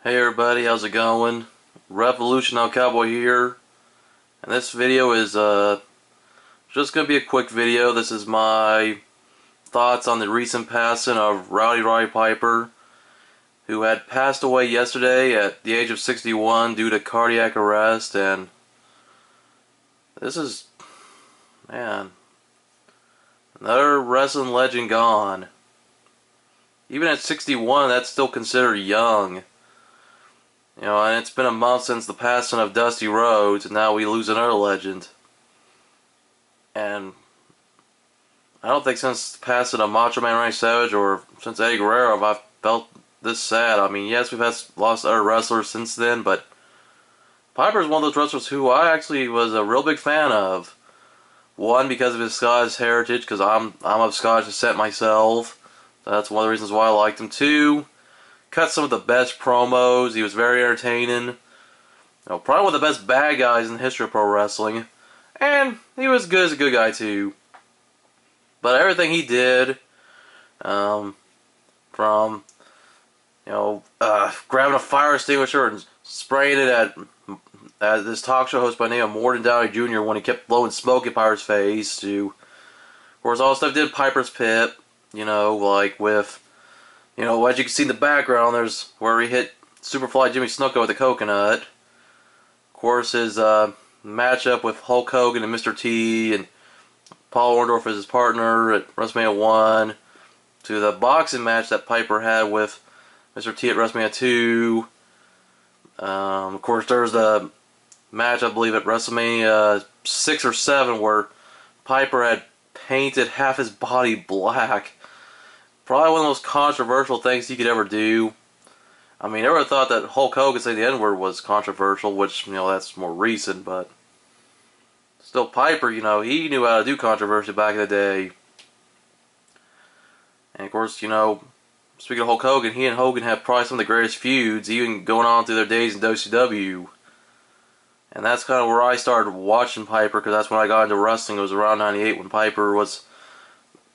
Hey everybody, how's it going? Revolution Cowboy here, and this video is just gonna be a quick video. This is my thoughts on the recent passing of Roddy Piper, who had passed away yesterday at the age of 61 due to cardiac arrest. And this is, man, another wrestling legend gone. Even at 61, that's still considered young. You know, and it's been a month since the passing of Dusty Rhodes, and now we lose another legend. And I don't think since the passing of Macho Man Randy Savage or since Eddie Guerrero have I felt this sad. I mean, yes, we've lost other wrestlers since then, but Piper is one of those wrestlers who I actually was a real big fan of. One, because of his Scottish heritage, because I'm of Scottish descent myself. So that's one of the reasons why I liked him. Two, cut some of the best promos. He was very entertaining. You know, probably one of the best bad guys in the history of pro wrestling. And he was good as a good guy too. But everything he did, from grabbing a fire extinguisher and spraying it at this talk show host by the name of Morton Downey Jr. when he kept blowing smoke in Piper's face, to, of course, all the stuff he did Piper's Pit. You know, like with, you know, as you can see in the background, there's where he hit Superfly Jimmy Snuka with a coconut. Of course, his matchup with Hulk Hogan and Mr. T, and Paul Orndorff as his partner at WrestleMania 1, to the boxing match that Piper had with Mr. T at WrestleMania 2. Of course, there's the match, I believe, at WrestleMania 6 or 7 where Piper had painted half his body black. Probably one of the most controversial things he could ever do. I mean, I never thought that Hulk Hogan saying the N-word was controversial, which, you know, that's more recent, but still, Piper, you know, he knew how to do controversy back in the day. And of course, you know, speaking of Hulk Hogan, he and Hogan had probably some of the greatest feuds, even going on through their days in WCW. And that's kind of where I started watching Piper, because that's when I got into wrestling. It was around '98 when Piper was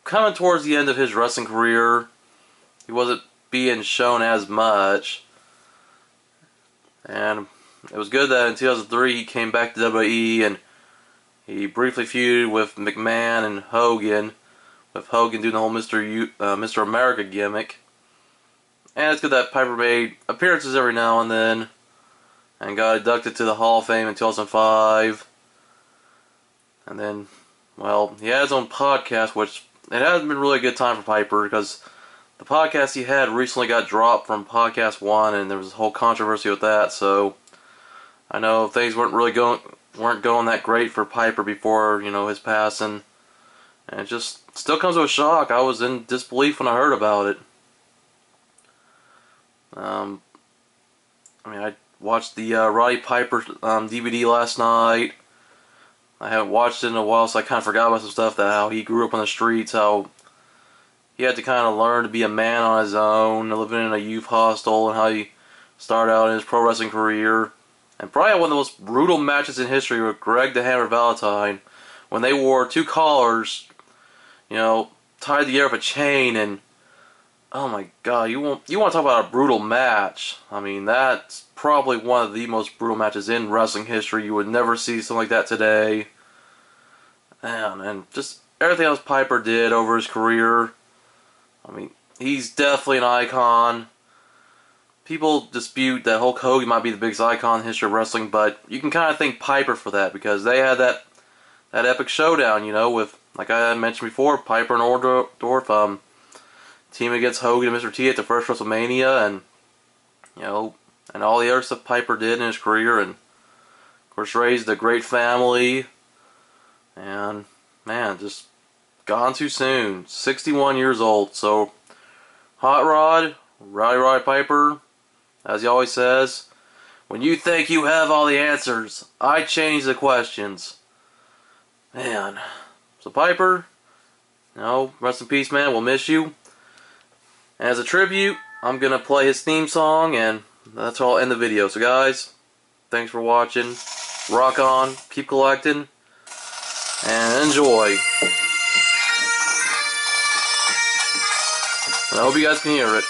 coming towards the end of his wrestling career. He wasn't being shown as much. And it was good that in 2003 he came back to WWE and he briefly feuded with McMahon and Hogan, with Hogan doing the whole Mr. America gimmick. And it's good that Piper made appearances every now and then and got inducted to the Hall of Fame in 2005. And then, well, he had his own podcast, which it hasn't been really a good time for Piper, because the podcast he had recently got dropped from Podcast 1, and there was a whole controversy with that. So I know things weren't going that great for Piper before, you know, his passing. And it just still comes with a shock. I was in disbelief when I heard about it. I mean, I watched the Roddy Piper DVD last night. I haven't watched it in a while, so I kind of forgot about some stuff, that how he grew up on the streets, how he had to kind of learn to be a man on his own, living in a youth hostel, and how he started out in his pro wrestling career. And probably one of the most brutal matches in history with Greg the Hammer Valentine, when they wore two collars, you know, tied together with a chain. And oh my God, you want to talk about a brutal match? I mean, that's probably one of the most brutal matches in wrestling history. You would never see something like that today. And just everything else Piper did over his career. I mean, he's definitely an icon. People dispute that Hulk Hogan might be the biggest icon in the history of wrestling, but you can kind of thank Piper for that, because they had that epic showdown, you know, with, like I mentioned before, Piper and Orndorff team against Hogan and Mr. T at the first WrestleMania, and, you know, and all the other stuff Piper did in his career, and of course raised a great family. And man, just gone too soon. 61 years old. So Hot Rod, Roddy Piper, as he always says, when you think you have all the answers, I change the questions. Man. So Piper, you know, rest in peace, man. We'll miss you. And as a tribute, I'm gonna play his theme song, and that's how I'll end the video. So guys, thanks for watching. Rock on, keep collecting, and enjoy. And I hope you guys can hear it.